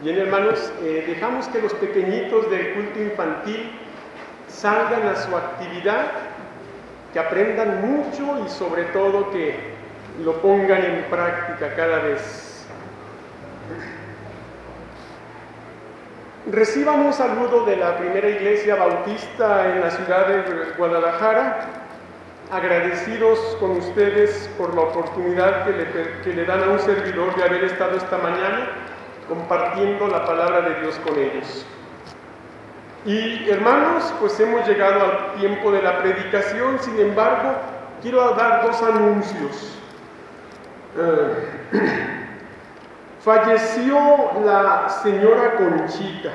Bien, hermanos, dejamos que los pequeñitos del culto infantil salgan a su actividad, que aprendan mucho y sobre todo que lo pongan en práctica cada vez. Reciban un saludo de la primera iglesia bautista en la ciudad de Guadalajara, agradecidos con ustedes por la oportunidad que le dan a un servidor de haber estado esta mañana compartiendo la palabra de Dios con ellos. Y hermanos, pues hemos llegado al tiempo de la predicación. Sin embargo, quiero dar dos anuncios. Falleció la señora Conchita.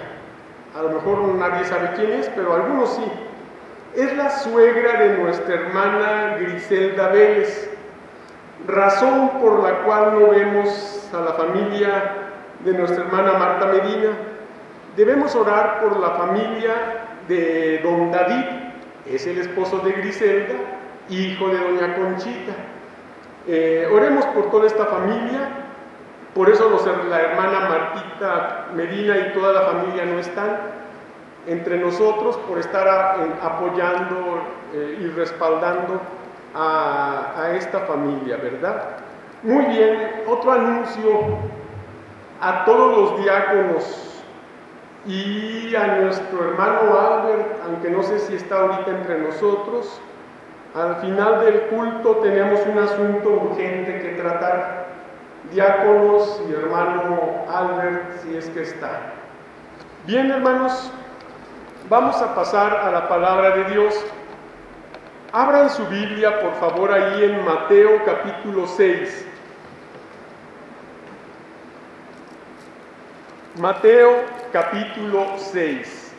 A lo mejor nadie sabe quién es, pero algunos sí. Es la suegra de nuestra hermana Griselda Vélez, razón por la cual no vemos a la familia de nuestra hermana Marta Medina. Debemos orar por la familia de don David, es el esposo de Griselda, hijo de doña Conchita. Oremos por toda esta familia. Por eso la hermana Martita Medina y toda la familia no están entre nosotros, por estar apoyando y respaldando a esta familia, ¿verdad? Muy bien, otro anuncio a todos los diáconos y a nuestro hermano Albert, aunque no sé si está ahorita entre nosotros. Al final del culto tenemos un asunto urgente que tratar. Diáconos y hermano Albert, si es que está. Bien, hermanos, vamos a pasar a la palabra de Dios. Abran su Biblia, por favor, ahí en Mateo capítulo 6. Mateo capítulo 6.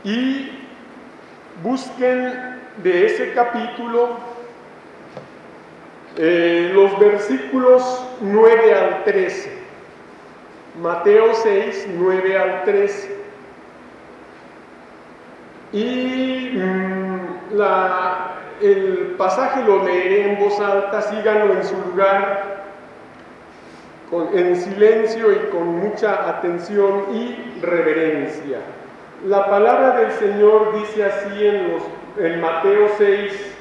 Y busquen de ese capítulo los versículos 9 al 13. Mateo 6, 9 al 13. Y el pasaje lo leeré en voz alta, síganlo en su lugar, en silencio y con mucha atención y reverencia. La palabra del Señor dice así en Mateo 6,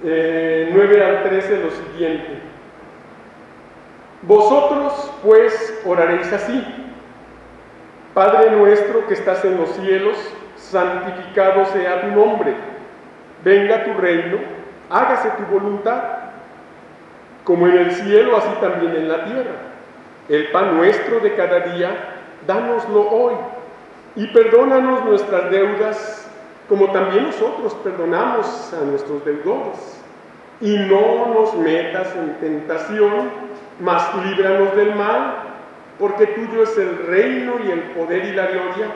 9 al 13, lo siguiente: Vosotros pues oraréis así: Padre nuestro que estás en los cielos, santificado sea tu nombre, venga tu reino, hágase tu voluntad, como en el cielo, así también en la tierra. El pan nuestro de cada día, dánoslo hoy, y perdónanos nuestras deudas, como también nosotros perdonamos a nuestros deudores. Y no nos metas en tentación, mas líbranos del mal, porque tuyo es el reino y el poder y la gloria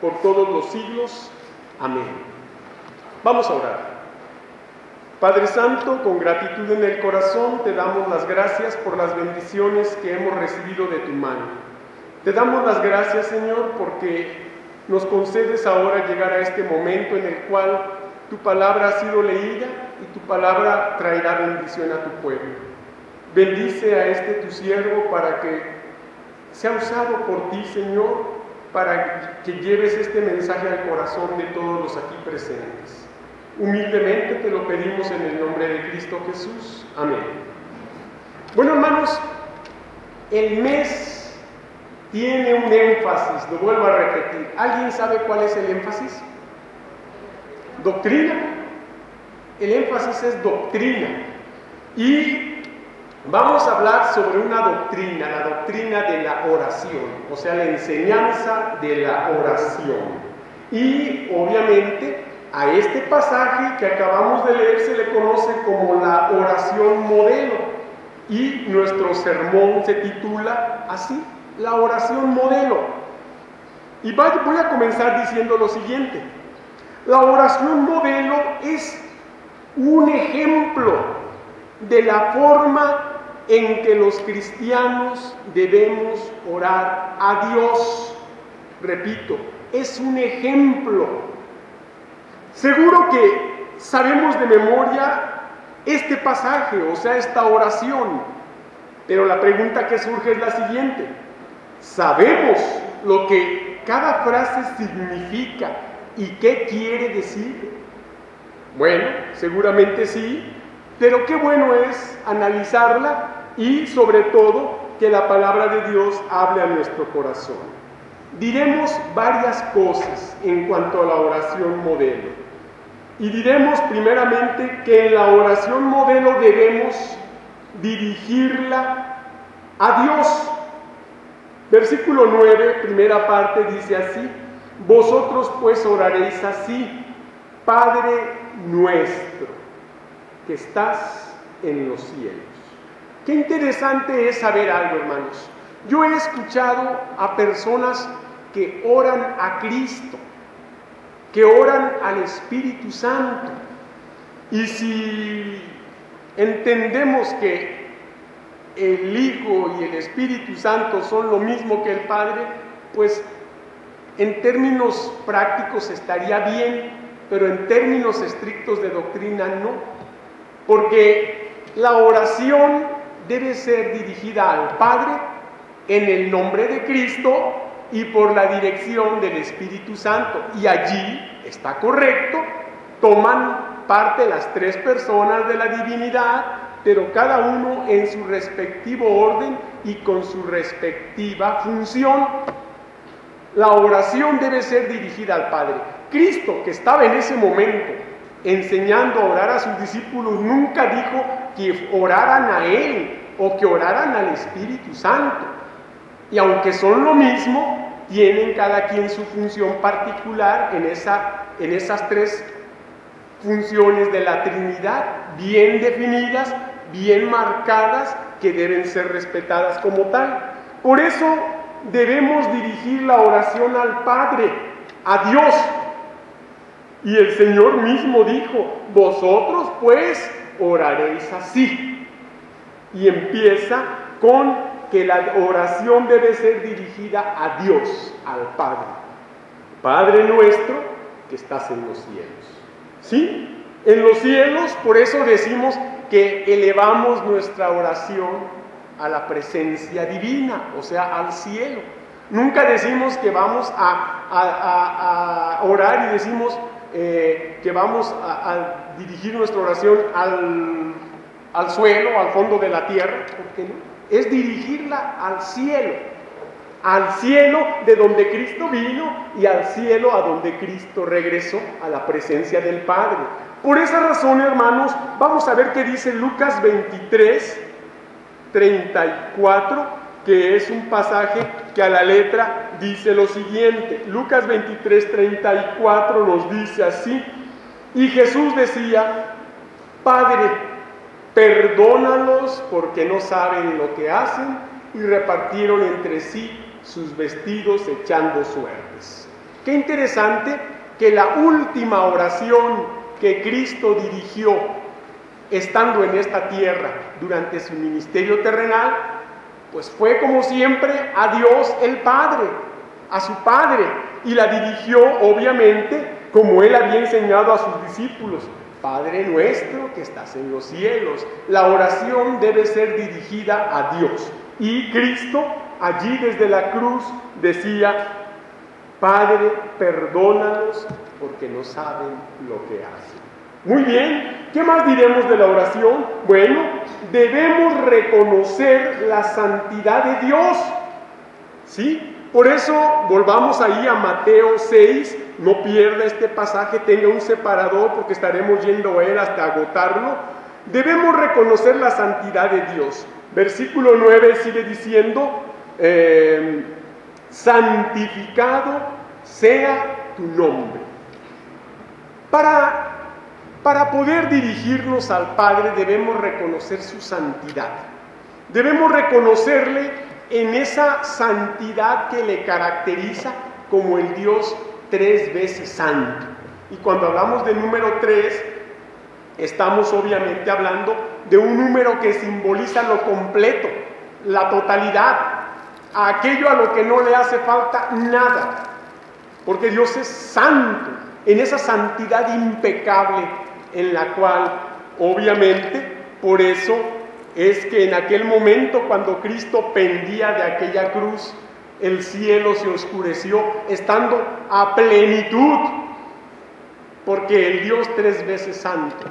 por todos los siglos. Amén. Vamos a orar. Padre Santo, con gratitud en el corazón te damos las gracias por las bendiciones que hemos recibido de tu mano. Te damos las gracias, Señor, porque nos concedes ahora llegar a este momento en el cual tu palabra ha sido leída y tu palabra traerá bendición a tu pueblo. Bendice a este tu siervo para que sea usado por ti, Señor, para que lleves este mensaje al corazón de todos los aquí presentes. Humildemente te lo pedimos en el nombre de Cristo Jesús. Amén. Bueno, hermanos, el mes tiene un énfasis, lo vuelvo a repetir. ¿Alguien sabe cuál es el énfasis? Doctrina. El énfasis es doctrina. Y vamos a hablar sobre una doctrina, la doctrina de la oración, o sea, la enseñanza de la oración. Y obviamente a este pasaje que acabamos de leer se le conoce como la oración modelo. Y nuestro sermón se titula así: la oración modelo. Y voy a comenzar diciendo lo siguiente: la oración modelo es un ejemplo de la forma en que los cristianos debemos orar a Dios. Repito, es un ejemplo. Seguro que sabemos de memoria este pasaje, o sea, esta oración, pero la pregunta que surge es la siguiente: ¿Sabemos lo que cada frase significa y qué quiere decir? Bueno, seguramente sí, pero qué bueno es analizarla y sobre todo que la palabra de Dios hable a nuestro corazón. Diremos varias cosas en cuanto a la oración modelo. Y diremos primeramente que en la oración modelo debemos dirigirla a Dios. Versículo 9, primera parte, dice así: vosotros pues oraréis así: Padre nuestro, que estás en los cielos. Qué interesante es saber algo, hermanos. Yo he escuchado a personas que oran a Cristo, que oran al Espíritu Santo. Y si entendemos que el Hijo y el Espíritu Santo son lo mismo que el Padre, pues en términos prácticos estaría bien, pero en términos estrictos de doctrina no. Porque la oración debe ser dirigida al Padre en el nombre de Cristo y por la dirección del Espíritu Santo. Y allí está correcto, toman parte las tres personas de la divinidad, pero cada uno en su respectivo orden y con su respectiva función. La oración debe ser dirigida al Padre. Cristo, que estaba en ese momento enseñando a orar a sus discípulos, nunca dijo que oraran a Él o que oraran al Espíritu Santo. Y aunque son lo mismo, tienen cada quien su función particular en esas tres funciones de la Trinidad, bien definidas, bien marcadas, que deben ser respetadas como tal. Por eso debemos dirigir la oración al Padre, a Dios. Y el Señor mismo dijo: vosotros pues oraréis así. Y empieza con que la oración debe ser dirigida a Dios, al Padre. Padre nuestro que estás en los cielos. ¿Sí? En los cielos, por eso decimos que elevamos nuestra oración a la presencia divina, o sea, al cielo. Nunca decimos que vamos a orar y decimos que vamos a dirigir nuestra oración al suelo, al fondo de la tierra. ¿Por qué no? Es dirigirla al cielo de donde Cristo vino y al cielo a donde Cristo regresó, a la presencia del Padre. Por esa razón, hermanos, vamos a ver qué dice Lucas 23, 34, que es un pasaje que a la letra dice lo siguiente. Lucas 23, 34 nos dice así: y Jesús decía: Padre, perdónalos porque no saben lo que hacen, y repartieron entre sí sus vestidos echando suertes. Qué interesante que la última oración que Cristo dirigió estando en esta tierra durante su ministerio terrenal, pues fue como siempre a Dios el Padre, a su Padre, y la dirigió obviamente como Él había enseñado a sus discípulos: Padre nuestro que estás en los cielos. La oración debe ser dirigida a Dios. Y Cristo allí desde la cruz decía: Padre, perdónalos porque no saben lo que hacen. Muy bien, ¿qué más diremos de la oración? Bueno, debemos reconocer la santidad de Dios. ¿Sí? Por eso volvamos ahí a Mateo 6, no pierda este pasaje, tenga un separador porque estaremos yendo a él hasta agotarlo. Debemos reconocer la santidad de Dios. Versículo 9 sigue diciendo: santificado sea tu nombre. Para poder dirigirnos al Padre debemos reconocer su santidad. Debemos reconocerle en esa santidad que le caracteriza como el Dios tres veces santo. Y cuando hablamos del número 3, estamos obviamente hablando de un número que simboliza lo completo, la totalidad, aquello a lo que no le hace falta nada, porque Dios es santo, en esa santidad impecable en la cual obviamente por eso es que en aquel momento cuando Cristo pendía de aquella cruz el cielo se oscureció estando a plenitud, porque el Dios 3 veces santo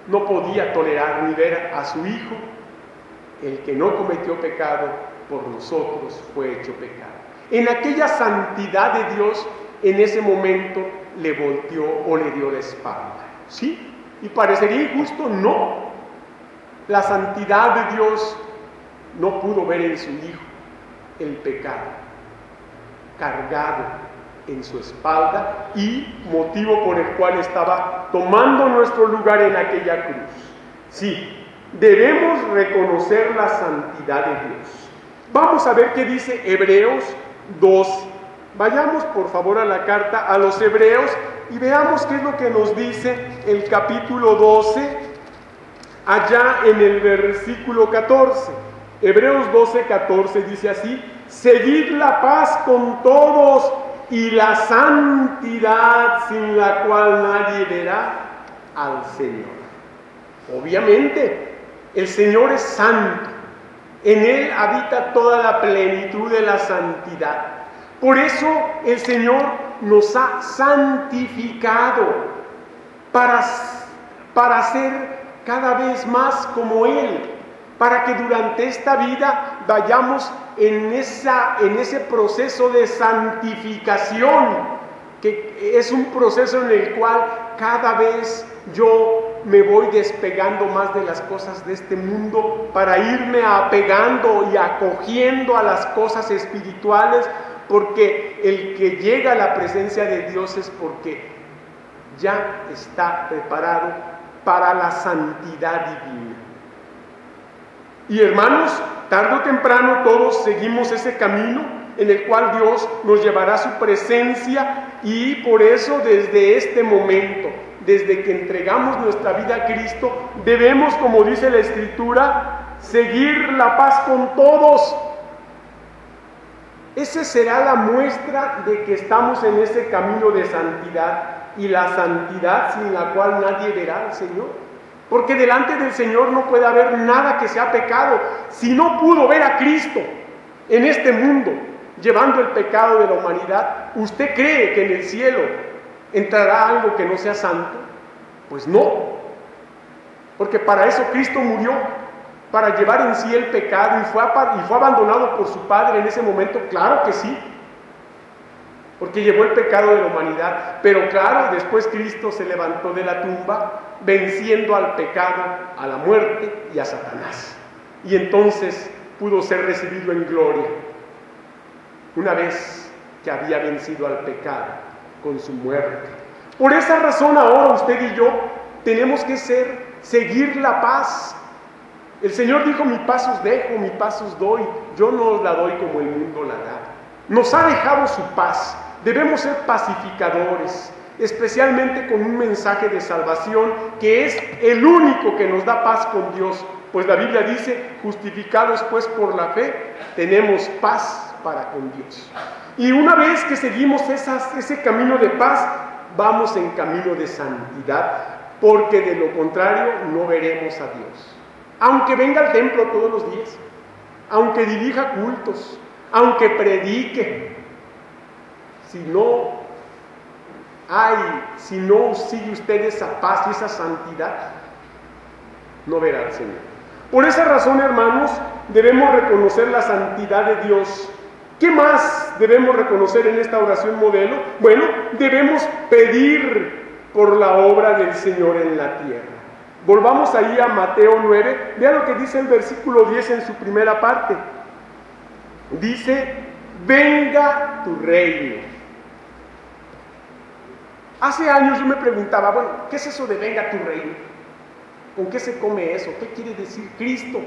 no podía tolerar ni ver a su Hijo, el que no cometió pecado, por nosotros fue hecho pecado. En aquella santidad de Dios, en ese momento le volteó o le dio la espalda. ¿Sí? ¿Y parecería injusto? No. La santidad de Dios no pudo ver en su Hijo el pecado cargado en su espalda y motivo por el cual estaba tomando nuestro lugar en aquella cruz. Sí, debemos reconocer la santidad de Dios. Vamos a ver qué dice Hebreos 12. Vayamos por favor a la carta a los Hebreos y veamos qué es lo que nos dice el capítulo 12, allá en el versículo 14. Hebreos 12, 14 dice así: seguid la paz con todos y la santidad, sin la cual nadie verá al Señor. Obviamente, el Señor es santo. En Él habita toda la plenitud de la santidad. Por eso el Señor nos ha santificado para ser cada vez más como Él, para que durante esta vida vayamos en ese proceso de santificación, que es un proceso en el cual cada vez yo me voy despegando más de las cosas de este mundo para irme apegando y acogiendo a las cosas espirituales, porque el que llega a la presencia de Dios es porque ya está preparado para la santidad divina. Y hermanos, tarde o temprano todos seguimos ese camino en el cual Dios nos llevará a su presencia, y por eso desde este momento, desde que entregamos nuestra vida a Cristo, debemos, como dice la Escritura, seguir la paz con todos. Esa será la muestra de que estamos en ese camino de santidad, y la santidad sin la cual nadie verá al Señor. Porque delante del Señor no puede haber nada que sea pecado. Si no pudo ver a Cristo en este mundo llevando el pecado de la humanidad, ¿usted cree que en el cielo entrará algo que no sea santo? Pues no. Porque para eso Cristo murió, para llevar en sí el pecado, y fue abandonado por su Padre en ese momento. Claro que sí, porque llevó el pecado de la humanidad. Pero claro, después Cristo se levantó de la tumba, venciendo al pecado, a la muerte y a Satanás. Y entonces pudo ser recibido en gloria, una vez que había vencido al pecado con su muerte. Por esa razón ahora usted y yo tenemos que seguir la paz. El Señor dijo: mi paz os dejo, mi paz os doy. Yo no os la doy como el mundo la da. Nos ha dejado su paz. Debemos ser pacificadores, especialmente con un mensaje de salvación que es el único que nos da paz con Dios. Pues la Biblia dice: justificados pues por la fe, tenemos paz para con Dios. Y una vez que seguimos ese camino de paz, vamos en camino de santidad, porque de lo contrario no veremos a Dios. Aunque venga al templo todos los días, aunque dirija cultos, aunque predique, si no sigue usted esa paz y esa santidad, no verá al Señor. Por esa razón, hermanos, debemos reconocer la santidad de Dios. ¿Qué más debemos reconocer en esta oración modelo? Bueno, debemos pedir por la obra del Señor en la tierra. Volvamos ahí a Mateo 9. Vean lo que dice el versículo 10 en su primera parte. Dice: venga tu reino. Hace años yo me preguntaba, bueno, ¿qué es eso de venga tu reino? ¿Con qué se come eso? ¿Qué quiere decir Cristo?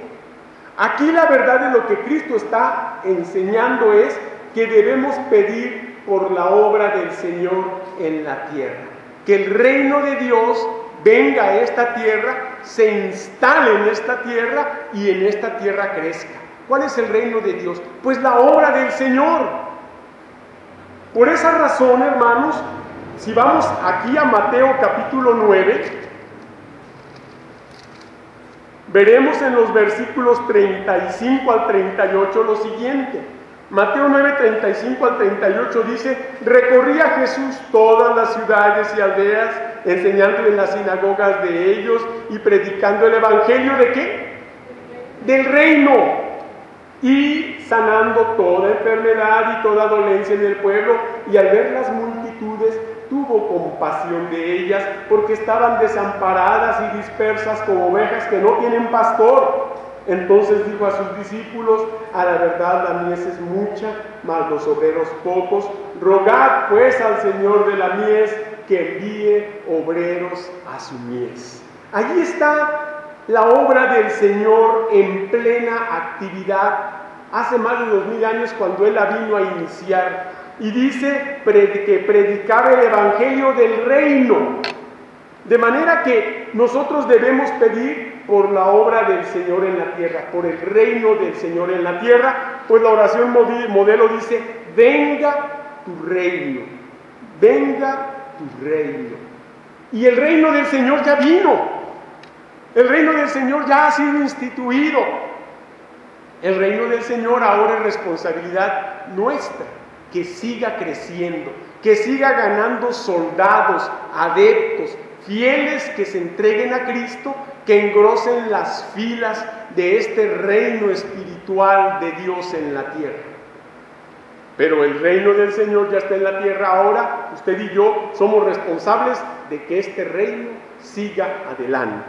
Aquí la verdad de lo que Cristo está enseñando es que debemos pedir por la obra del Señor en la tierra. Que el reino de Dios venga a esta tierra, se instale en esta tierra y en esta tierra crezca. ¿Cuál es el reino de Dios? Pues la obra del Señor. Por esa razón, hermanos, si vamos aquí a Mateo capítulo 9, veremos en los versículos 35 al 38 lo siguiente. Mateo 9, 35 al 38 dice: recorría Jesús todas las ciudades y aldeas, enseñando en las sinagogas de ellos y predicando el evangelio ¿de qué? Del reino, y sanando toda enfermedad y toda dolencia en el pueblo, y al ver las multitudes tuvo compasión de ellas, porque estaban desamparadas y dispersas como ovejas que no tienen pastor. Entonces dijo a sus discípulos: a la verdad la mies es mucha, mas los obreros pocos. Rogad pues al Señor de la mies que envíe obreros a su mies. Allí está la obra del Señor en plena actividad, hace más de 2000 años, cuando Él la vino a iniciar. Y dice que predicaba el evangelio del reino. De manera que nosotros debemos pedir por la obra del Señor en la tierra, por el reino del Señor en la tierra, pues la oración modelo dice: venga tu reino, venga tu reino. Y el reino del Señor ya vino, el reino del Señor ya ha sido instituido. El reino del Señor ahora es responsabilidad nuestra, que siga creciendo, que siga ganando soldados, adeptos, fieles que se entreguen a Cristo, que engrosen las filas de este reino espiritual de Dios en la tierra. Pero el reino del Señor ya está en la tierra ahora. Usted y yo somos responsables de que este reino siga adelante.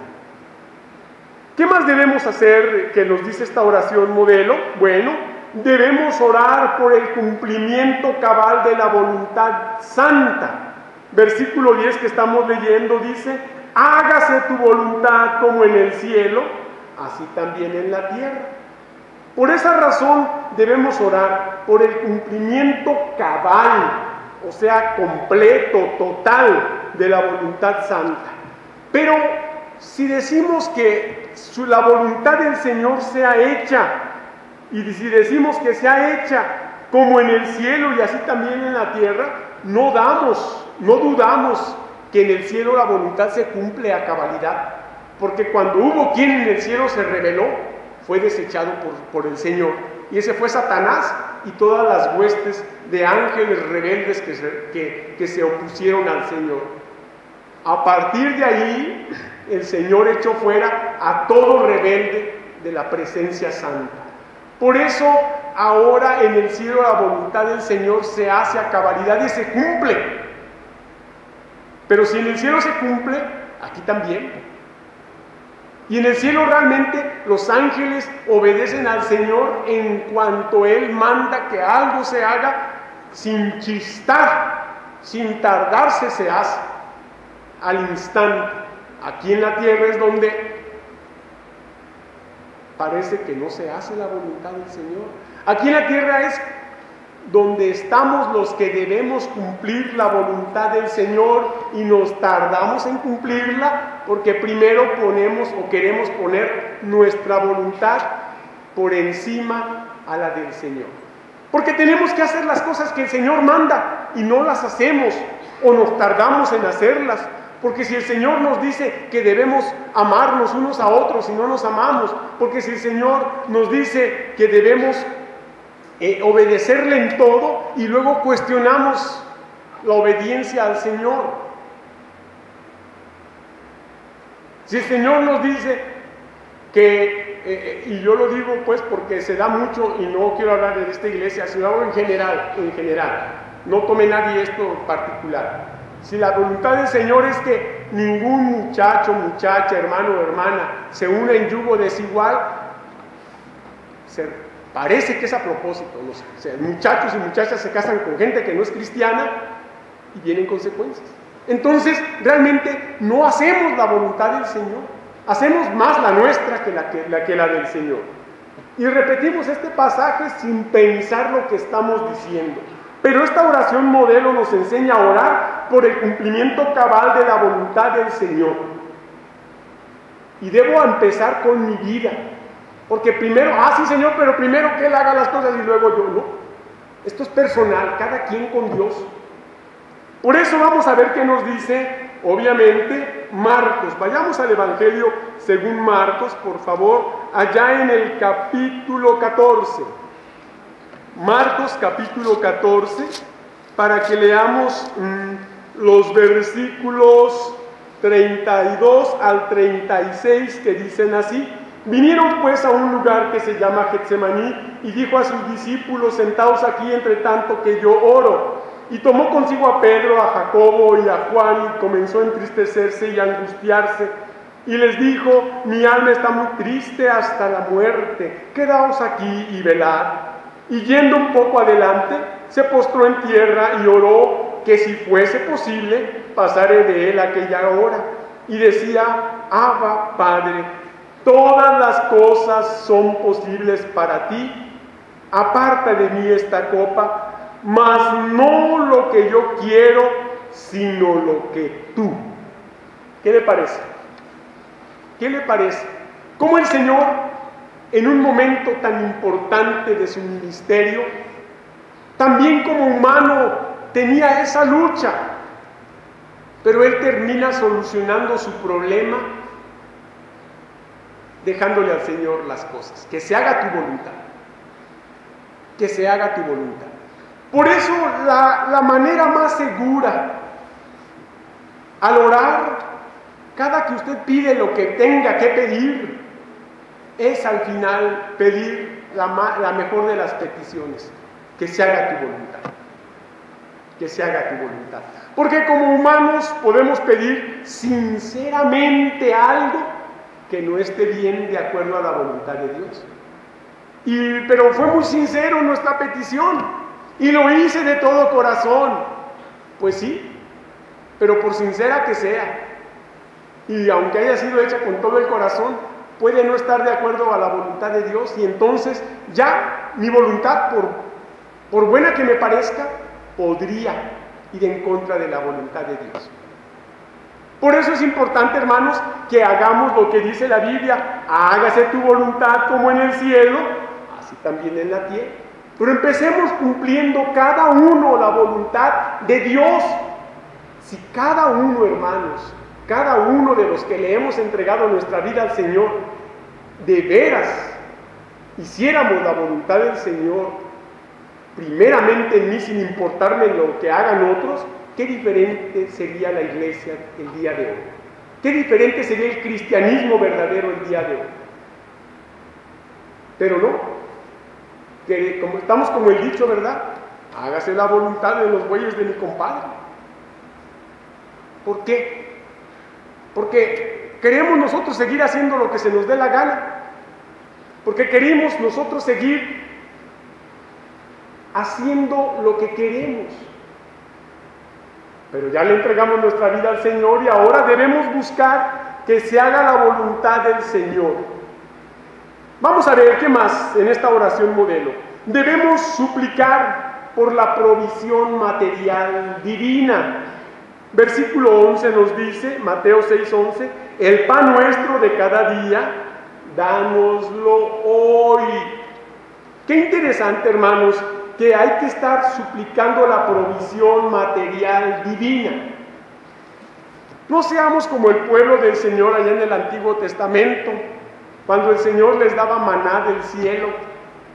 ¿Qué más debemos hacer que nos dice esta oración modelo? Bueno, debemos orar por el cumplimiento cabal de la voluntad santa. Versículo 10 que estamos leyendo dice: hágase tu voluntad como en el cielo, así también en la tierra. Por esa razón debemos orar por el cumplimiento cabal, o sea, completo, total, de la voluntad santa. Pero si decimos que la voluntad del Señor sea hecha, y si decimos que sea hecha como en el cielo y así también en la tierra, no dudamos que en el cielo la voluntad se cumple a cabalidad, porque cuando hubo quien en el cielo se rebeló, fue desechado por el Señor, y ese fue Satanás y todas las huestes de ángeles rebeldes que se opusieron al Señor. A partir de ahí, el Señor echó fuera a todo rebelde de la presencia santa. Por eso, ahora en el cielo la voluntad del Señor se hace a cabalidad y se cumple. Pero si en el cielo se cumple, aquí también. Y en el cielo realmente los ángeles obedecen al Señor en cuanto Él manda que algo se haga, sin chistar, sin tardarse se hace, al instante. Aquí en la tierra es donde parece que no se hace la voluntad del Señor. Aquí en la tierra es donde estamos los que debemos cumplir la voluntad del Señor y nos tardamos en cumplirla porque primero ponemos o queremos poner nuestra voluntad por encima a la del Señor. Porque tenemos que hacer las cosas que el Señor manda y no las hacemos o nos tardamos en hacerlas. Porque si el Señor nos dice que debemos amarnos unos a otros y no nos amamos, porque si el Señor nos dice que debemos obedecerle en todo y luego cuestionamos la obediencia al Señor. Si el Señor nos dice que, y yo lo digo pues porque se da mucho y no quiero hablar de esta iglesia, sino en general, no tome nadie esto en particular. Si la voluntad del Señor es que ningún muchacho, muchacha, hermano o hermana se una en yugo desigual, parece que es a propósito. Los muchachos y muchachas se casan con gente que no es cristiana y vienen consecuencias. Entonces, realmente no hacemos la voluntad del Señor, hacemos más la nuestra que la del Señor. Y repetimos este pasaje sin pensar lo que estamos diciendo. Pero esta oración modelo nos enseña a orar por el cumplimiento cabal de la voluntad del Señor. Y debo empezar con mi vida. Porque primero, sí Señor, pero primero que Él haga las cosas y luego yo, ¿no? Esto es personal, cada quien con Dios. Por eso vamos a ver qué nos dice, obviamente, Marcos. Vayamos al Evangelio según Marcos, por favor, allá en el capítulo 14. Marcos capítulo 14, para que leamos los versículos 32 al 36 que dicen así. Vinieron pues a un lugar que se llama Getsemaní y dijo a sus discípulos: sentaos aquí entre tanto que yo oro. Y tomó consigo a Pedro, a Jacobo y a Juan y comenzó a entristecerse y a angustiarse. Y les dijo: mi alma está muy triste hasta la muerte, quedaos aquí y velad. Y yendo un poco adelante, se postró en tierra y oró que si fuese posible, pasare de él aquella hora. Y decía: Abba, Padre, todas las cosas son posibles para ti. Aparta de mí esta copa, mas no lo que yo quiero, sino lo que tú. ¿Qué le parece? ¿Qué le parece? ¿Cómo el Señor, en un momento tan importante de su ministerio, también como humano tenía esa lucha, pero Él termina solucionando su problema dejándole al Señor las cosas? Que se haga tu voluntad. Que se haga tu voluntad. Por eso la manera más segura al orar, cada que usted pide lo que tenga que pedir, es al final pedir la mejor de las peticiones: que se haga tu voluntad. Que se haga tu voluntad. Porque como humanos podemos pedir sinceramente algo que no esté bien de acuerdo a la voluntad de Dios. Pero fue muy sincero nuestra petición y lo hice de todo corazón. Pues sí, pero por sincera que sea, y aunque haya sido hecha con todo el corazón, puede no estar de acuerdo a la voluntad de Dios, y entonces ya mi voluntad, por buena que me parezca, podría ir en contra de la voluntad de Dios. Por eso es importante, hermanos, que hagamos lo que dice la Biblia: hágase tu voluntad como en el cielo, así también en la tierra. Pero empecemos cumpliendo cada uno la voluntad de Dios. Si cada uno, hermanos, cada uno de los que le hemos entregado nuestra vida al Señor, de veras hiciéramos la voluntad del Señor, primeramente en mí, sin importarme lo que hagan otros, qué diferente sería la iglesia el día de hoy. Qué diferente sería el cristianismo verdadero el día de hoy. Pero no, que como estamos como el dicho, ¿verdad? Hágase la voluntad de los bueyes de mi compadre. ¿Por qué? Porque queremos nosotros seguir haciendo lo que se nos dé la gana. Porque queremos nosotros seguir haciendo lo que queremos. Pero ya le entregamos nuestra vida al Señor y ahora debemos buscar que se haga la voluntad del Señor. Vamos a ver qué más en esta oración modelo. Debemos suplicar por la provisión material divina. Versículo 11 nos dice, Mateo 6:11, el pan nuestro de cada día, dánoslo hoy. Qué interesante, hermanos, que hay que estar suplicando la provisión material divina. No seamos como el pueblo del Señor allá en el Antiguo Testamento, cuando el Señor les daba maná del cielo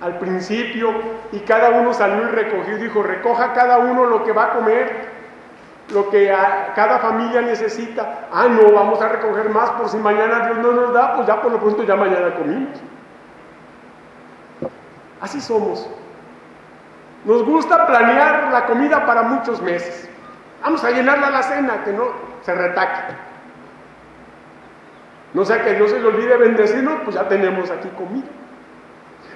al principio y cada uno salió y recogió y dijo: recoja cada uno lo que va a comer, lo que cada familia necesita. No, vamos a recoger más por si mañana Dios no nos da, pues ya por lo pronto ya mañana comimos. Así somos. Nos gusta planear la comida para muchos meses. Vamos a llenar la alacena, que no se retaque. No sea que Dios se le olvide bendecirnos, pues ya tenemos aquí comida.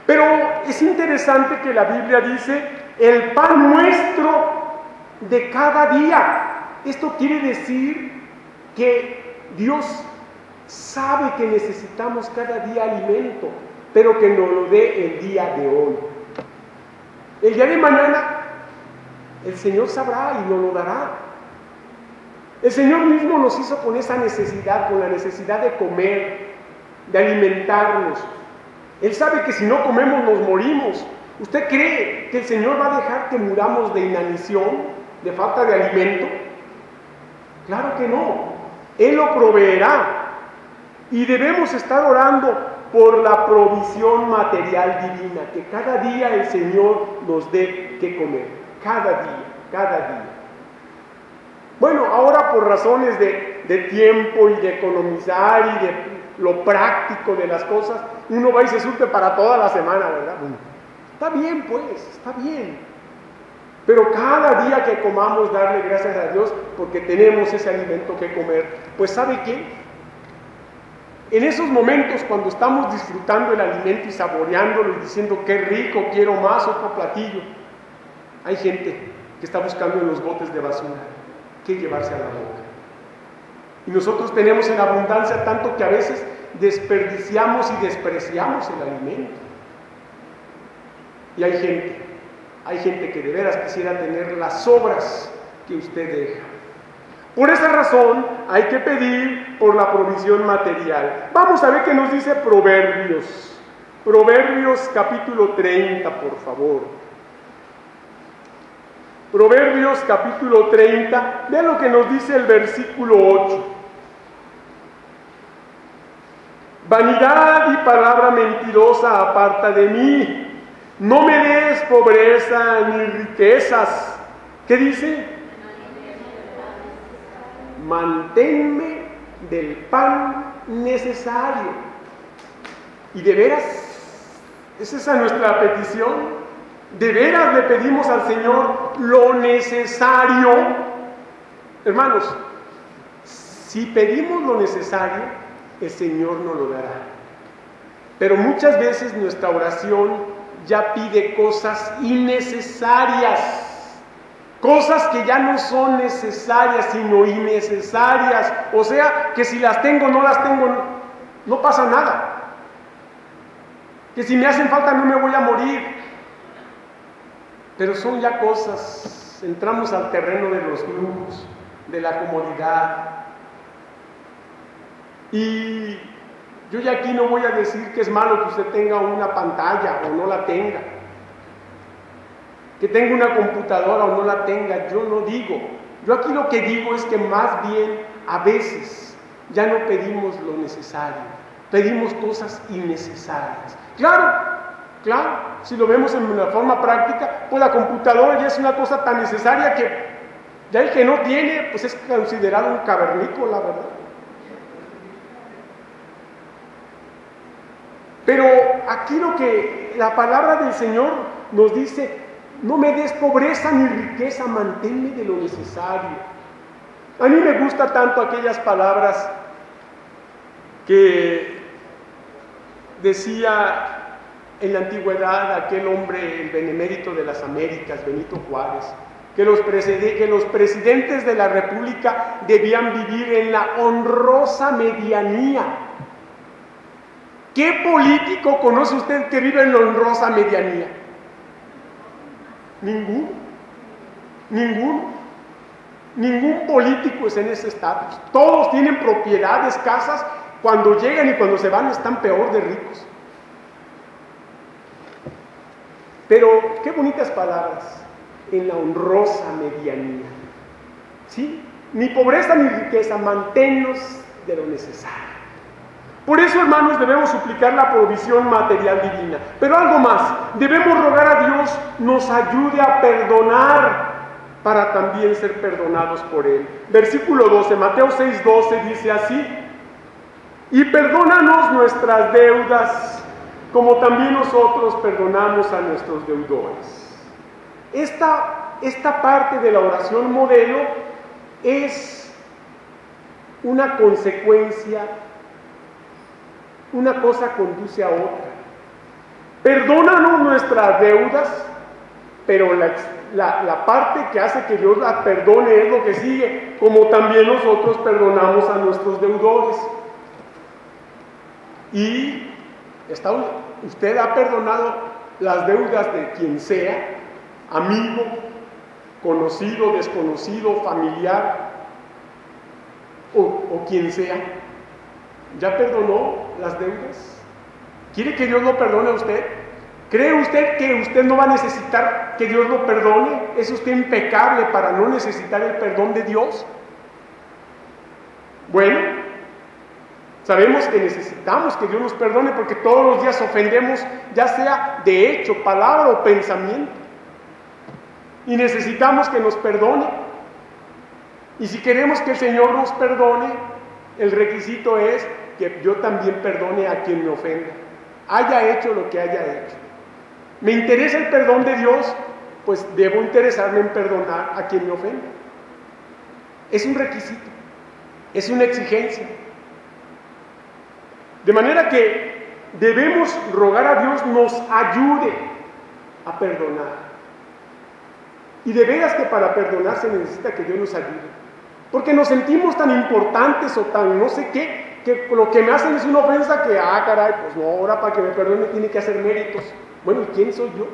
Pero es interesante que la Biblia dice: el pan nuestro de cada día. Esto quiere decir que Dios sabe que necesitamos cada día alimento, pero que nos lo dé el día de hoy. El día de mañana el Señor sabrá y nos lo dará. El Señor mismo nos hizo con esa necesidad, con la necesidad de comer, de alimentarnos. Él sabe que si no comemos nos morimos. ¿Usted cree que el Señor va a dejar que muramos de inanición, de falta de alimento? Claro que no. Él lo proveerá. Y debemos estar orando por la provisión material divina, que cada día el Señor nos dé que comer, cada día, cada día. Bueno, ahora por razones de tiempo y de economizar y de lo práctico de las cosas, uno va y se surte para toda la semana, ¿verdad? Está bien, pues, está bien. Pero cada día que comamos, darle gracias a Dios porque tenemos ese alimento que comer. Pues ¿sabe qué? En esos momentos cuando estamos disfrutando el alimento y saboreándolo y diciendo qué rico, quiero más, otro platillo, hay gente que está buscando en los botes de basura qué llevarse a la boca. Y nosotros tenemos en abundancia tanto que a veces desperdiciamos y despreciamos el alimento. Y hay gente que de veras quisiera tener las sobras que usted deja. Por esa razón hay que pedir por la provisión material. Vamos a ver qué nos dice Proverbios. Proverbios capítulo 30, por favor. Proverbios capítulo 30, vean lo que nos dice el versículo 8. Vanidad y palabra mentirosa aparta de mí. No me des pobreza ni riquezas. ¿Qué dice? Manténme del pan necesario. Y de veras, ¿es esa nuestra petición? ¿De veras le pedimos al Señor lo necesario? Hermanos, si pedimos lo necesario, el Señor nos lo dará. Pero muchas veces nuestra oración ya pide cosas innecesarias, cosas que ya no son necesarias, sino innecesarias. O sea, que si las tengo, no las tengo, no pasa nada. Que si me hacen falta no me voy a morir. Pero son ya cosas, entramos al terreno de los lujos, de la comodidad. Y yo ya aquí no voy a decir que es malo que usted tenga una pantalla o no la tenga, que tenga una computadora o no la tenga, yo no digo. Yo aquí lo que digo es que más bien a veces ya no pedimos lo necesario, pedimos cosas innecesarias. Claro, si lo vemos en una forma práctica, pues la computadora ya es una cosa tan necesaria que ya el que no tiene, pues es considerado un cavernícola, ¿verdad? Pero aquí lo que la palabra del Señor nos dice, no me des pobreza ni riqueza, manténme de lo necesario. A mí me gusta tanto aquellas palabras que decía en la antigüedad aquel hombre, el benemérito de las Américas, Benito Juárez, que los presidentes de la República debían vivir en la honrosa medianía. ¿Qué político conoce usted que vive en la honrosa medianía? Ningún político es en ese estatus. Todos tienen propiedades, casas, cuando llegan y cuando se van están peor de ricos. Pero qué bonitas palabras, en la honrosa medianía. ¿Sí? Ni pobreza ni riqueza, manténnos de lo necesario. Por eso, hermanos, debemos suplicar la provisión material divina. Pero algo más, debemos rogar a Dios nos ayude a perdonar para también ser perdonados por Él. Versículo 12, Mateo 6:12 dice así: y perdónanos nuestras deudas, como también nosotros perdonamos a nuestros deudores. Esta parte de la oración modelo es una consecuencia. Una cosa conduce a otra. Perdónanos nuestras deudas, pero la parte que hace que Dios las perdone es lo que sigue, como también nosotros perdonamos a nuestros deudores. Y usted ha perdonado las deudas de quien sea, amigo, conocido, desconocido, familiar, o quien sea. ¿Ya perdonó las deudas? ¿Quiere que Dios lo perdone a usted? ¿Cree usted que usted no va a necesitar que Dios lo perdone? ¿Es usted impecable para no necesitar el perdón de Dios? Bueno, Sabemos que necesitamos que Dios nos perdone porque todos los días ofendemos, ya sea de hecho, palabra o pensamiento. Y necesitamos que nos perdone. Y si queremos que el Señor nos perdone, el requisito es que yo también perdone a quien me ofenda, haya hecho lo que haya hecho. ¿Me interesa el perdón de Dios? Pues debo interesarme en perdonar a quien me ofenda. Es un requisito, es una exigencia. De manera que debemos rogar a Dios nos ayude a perdonar. Y de veras que para perdonar se necesita que Dios nos ayude. Porque nos sentimos tan importantes o tan no sé qué, que lo que me hacen es una ofensa que, caray, pues no, ahora para que me perdone tiene que hacer méritos. Bueno, ¿y quién soy yo?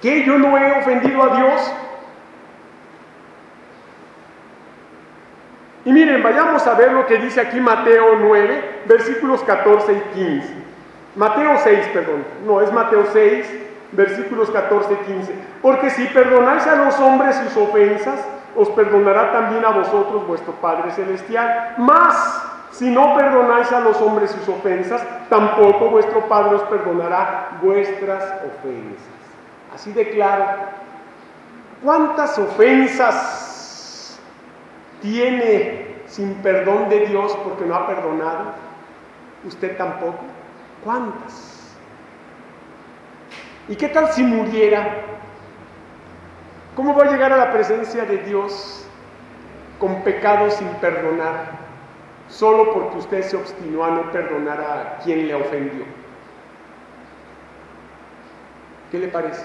¿Qué? ¿Yo no he ofendido a Dios? Y miren, vayamos a ver lo que dice aquí Mateo 9, versículos 14 y 15. Mateo 6, perdón. No, es Mateo 6, versículos 14 y 15. Porque si perdonáis a los hombres sus ofensas, os perdonará también a vosotros vuestro Padre Celestial. Mas, si no perdonáis a los hombres sus ofensas, tampoco vuestro Padre os perdonará vuestras ofensas. Así de claro. ¿Cuántas ofensas tiene sin perdón de Dios porque no ha perdonado? ¿Usted tampoco? ¿Cuántas? ¿Y qué tal si muriera? ¿Cómo va a llegar a la presencia de Dios con pecados sin perdonar, solo porque usted se obstinó a no perdonar a quien le ofendió? ¿Qué le parece?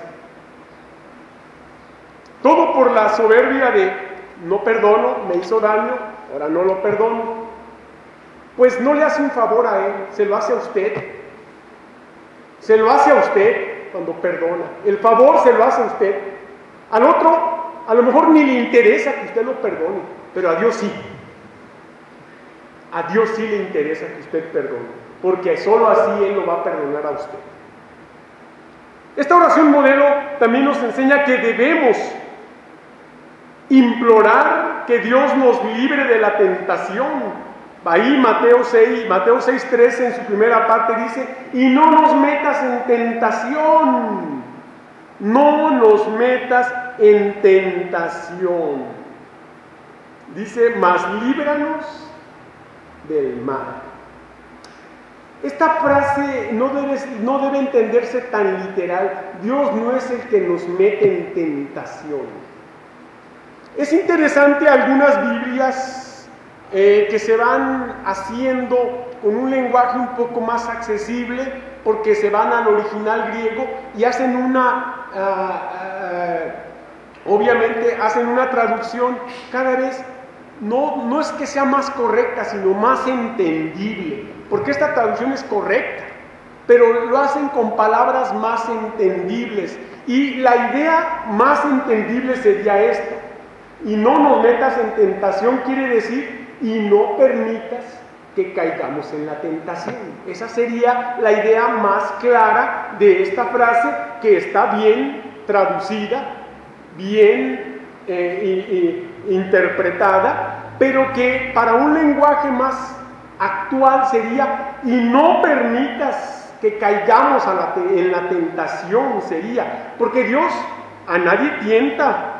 Todo por la soberbia de no perdono, me hizo daño, ahora no lo perdono. Pues no le hace un favor a él, se lo hace a usted. Se lo hace a usted cuando perdona. El favor se lo hace a usted. Al otro, a lo mejor ni le interesa que usted lo perdone, pero a Dios sí. A Dios sí le interesa que usted perdone, porque solo así Él lo va a perdonar a usted. Esta oración modelo también nos enseña que debemos implorar que Dios nos libre de la tentación. Ahí Mateo 6:13 en su primera parte dice: y no nos metas en tentación, no nos metas en tentación. Dice: mas líbranos del mal. Esta frase no debe entenderse tan literal. Dios no es el que nos mete en tentación. Es interesante algunas Biblias que se van haciendo con un lenguaje un poco más accesible, porque se van al original griego y hacen obviamente hacen una traducción cada vez, no es que sea más correcta, sino más entendible, porque esta traducción es correcta, pero lo hacen con palabras más entendibles, y la idea más entendible sería esta: y no nos metas en tentación, quiere decir, y no permitas que caigamos en la tentación. Esa sería la idea más clara de esta frase, que está bien traducida, bien interpretada, pero que para un lenguaje más actual sería: y no permitas que caigamos en la tentación, sería, porque Dios a nadie tienta.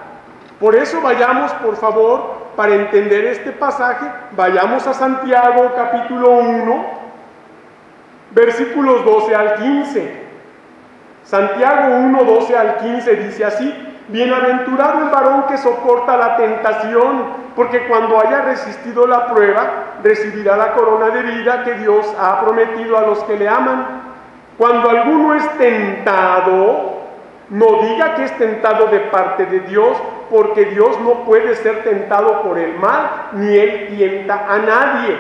Por eso vayamos, por favor, para entender este pasaje, vayamos a Santiago capítulo 1, versículos 12 al 15. Santiago 1, 12 al 15 dice así: bienaventurado el varón que soporta la tentación, porque cuando haya resistido la prueba, recibirá la corona de vida que Dios ha prometido a los que le aman. Cuando alguno es tentado, no diga que es tentado de parte de Dios, porque Dios no puede ser tentado por el mal, ni Él tienta a nadie,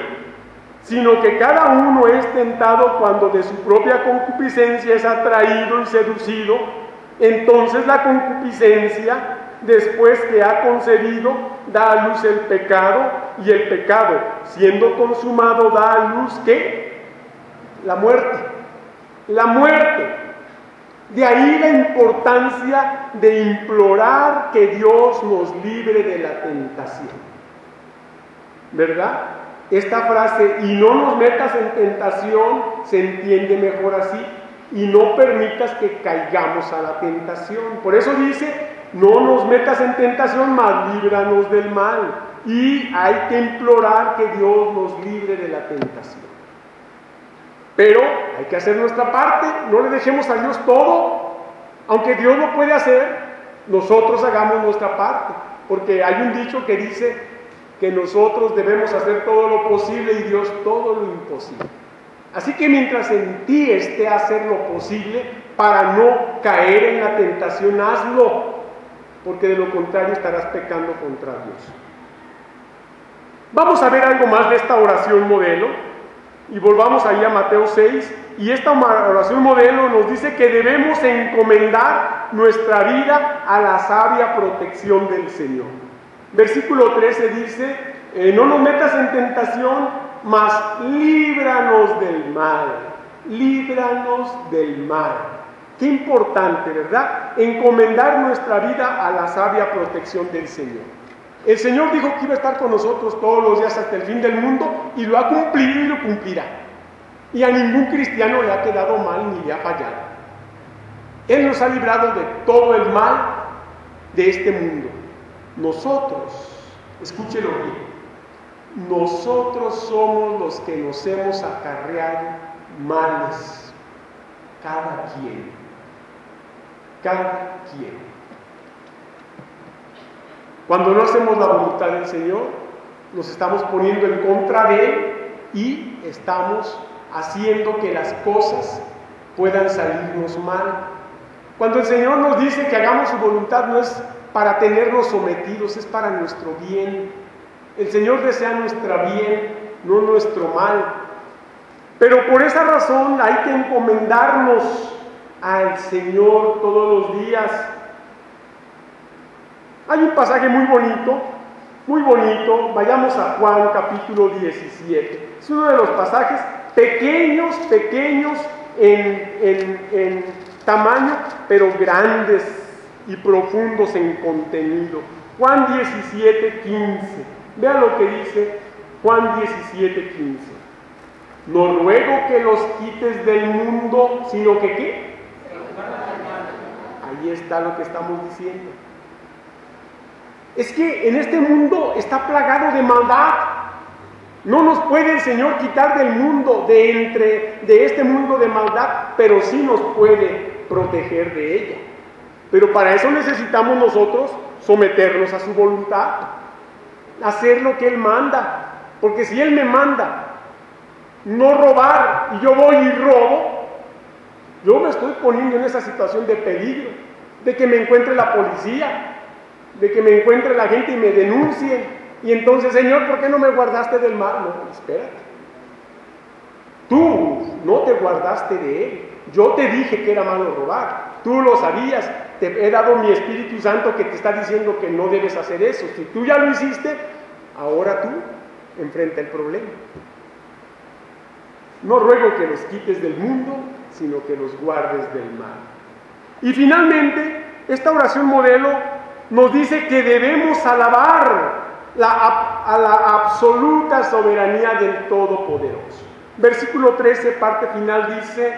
sino que cada uno es tentado cuando de su propia concupiscencia es atraído y seducido. Entonces la concupiscencia, después que ha concebido, da a luz el pecado, y el pecado, siendo consumado, da a luz ¿qué? La muerte. La muerte. De ahí la importancia de implorar que Dios nos libre de la tentación, ¿verdad? Esta frase, y no nos metas en tentación, se entiende mejor así, y no permitas que caigamos a la tentación. Por eso dice, no nos metas en tentación, mas líbranos del mal. Y hay que implorar que Dios nos libre de la tentación. Pero hay que hacer nuestra parte, no le dejemos a Dios todo. Aunque Dios lo puede hacer, nosotros hagamos nuestra parte. Porque hay un dicho que dice que nosotros debemos hacer todo lo posible y Dios todo lo imposible. Así que mientras en ti esté hacer lo posible para no caer en la tentación, hazlo, porque de lo contrario estarás pecando contra Dios. Vamos a ver algo más de esta oración modelo y volvamos ahí a Mateo 6, y esta oración modelo nos dice que debemos encomendar nuestra vida a la sabia protección del Señor. Versículo 13 dice, no nos metas en tentación, mas líbranos del mal, líbranos del mal. Qué importante, ¿verdad? Encomendar nuestra vida a la sabia protección del Señor. El Señor dijo que iba a estar con nosotros todos los días hasta el fin del mundo, y lo ha cumplido y lo cumplirá. Y a ningún cristiano le ha quedado mal ni le ha fallado. Él nos ha librado de todo el mal de este mundo. Nosotros, escúchelo bien, nosotros somos los que nos hemos acarreado males, cada quien, cada quien. Cuando no hacemos la voluntad del Señor, nos estamos poniendo en contra de Él y estamos haciendo que las cosas puedan salirnos mal. Cuando el Señor nos dice que hagamos su voluntad, no es para tenernos sometidos, es para nuestro bien. El Señor desea nuestro bien, no nuestro mal. Pero por esa razón hay que encomendarnos al Señor todos los días. Hay un pasaje muy bonito, vayamos a Juan capítulo 17. Es uno de los pasajes pequeños en tamaño, pero grandes y profundos en contenido. Juan 17, 15. Vean lo que dice Juan 17, 15. No ruego que los quites del mundo, sino que ¿qué? Ahí está lo que estamos diciendo. Es que en este mundo está plagado de maldad. No nos puede el Señor quitar del mundo, de este mundo de maldad, pero sí nos puede proteger de ella. Pero para eso necesitamos nosotros someternos a su voluntad, hacer lo que Él manda. Porque si Él me manda no robar y yo voy y robo, yo me estoy poniendo en esa situación de peligro, de que me encuentre la policía, de que me encuentre la gente y me denuncie. Y entonces, Señor, ¿por qué no me guardaste del mal? No, espérate. Tú no te guardaste de él. Yo te dije que era malo robar. Tú lo sabías. Te he dado mi Espíritu Santo que te está diciendo que no debes hacer eso. Si tú ya lo hiciste, ahora tú enfrenta el problema. No ruego que los quites del mundo, sino que los guardes del mal. Y finalmente, esta oración modelo nos dice que debemos alabar a la absoluta soberanía del Todopoderoso. Versículo 13, parte final, dice: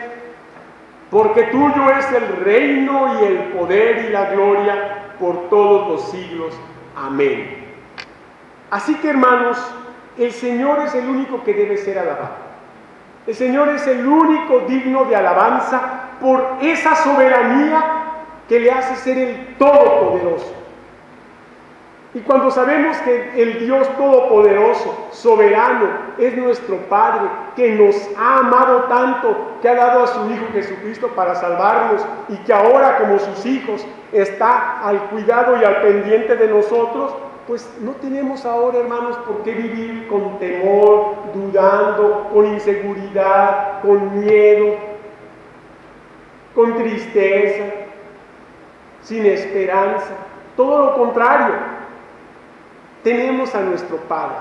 porque tuyo es el reino y el poder y la gloria por todos los siglos. Amén. Así que, hermanos, el Señor es el único que debe ser alabado. El Señor es el único digno de alabanza por esa soberanía que le hace ser el Todopoderoso. Y cuando sabemos que el Dios Todopoderoso, soberano, es nuestro Padre, que nos ha amado tanto, que ha dado a su Hijo Jesucristo para salvarnos, y que ahora, como sus hijos, está al cuidado y al pendiente de nosotros, pues no tenemos ahora, hermanos, por qué vivir con temor, dudando, con inseguridad, con miedo, con tristeza, sin esperanza. Todo lo contrario. Tenemos a nuestro Padre.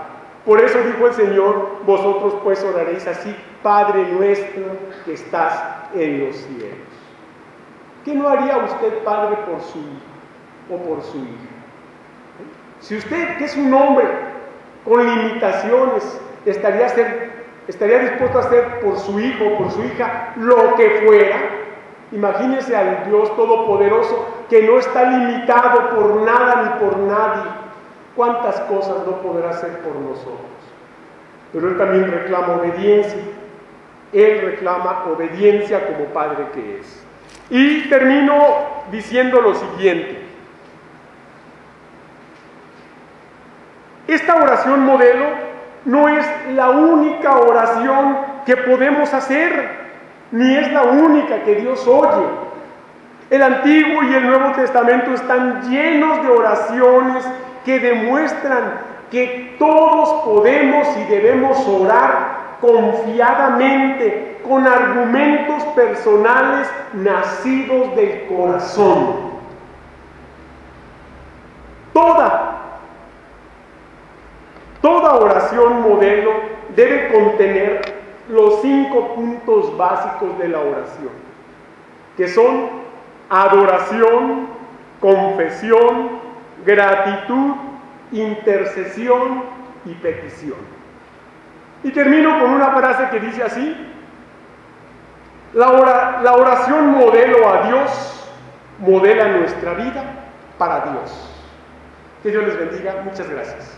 Por eso dijo el Señor: vosotros pues oraréis así: Padre nuestro que estás en los cielos. ¿Qué no haría usted, Padre, por su hijo o por su hija? Si usted, que es un hombre con limitaciones, estaría dispuesto a hacer por su hijo, por su hija, lo que fuera. Imagínense al Dios Todopoderoso que no está limitado por nada ni por nadie. ¿Cuántas cosas no podrá hacer por nosotros? Pero Él también reclama obediencia. Él reclama obediencia como Padre que es. Y termino diciendo lo siguiente. Esta oración modelo no es la única oración que podemos hacer, ni es la única que Dios oye. El Antiguo y el Nuevo Testamento están llenos de oraciones que demuestran que todos podemos y debemos orar confiadamente, con argumentos personales nacidos del corazón. Toda oración modelo debe contener los 5 puntos básicos de la oración, que son adoración, confesión, gratitud, intercesión y petición. Y termino con una frase que dice así: la oración modelo a Dios modela nuestra vida para Dios. Que Dios les bendiga. Muchas gracias.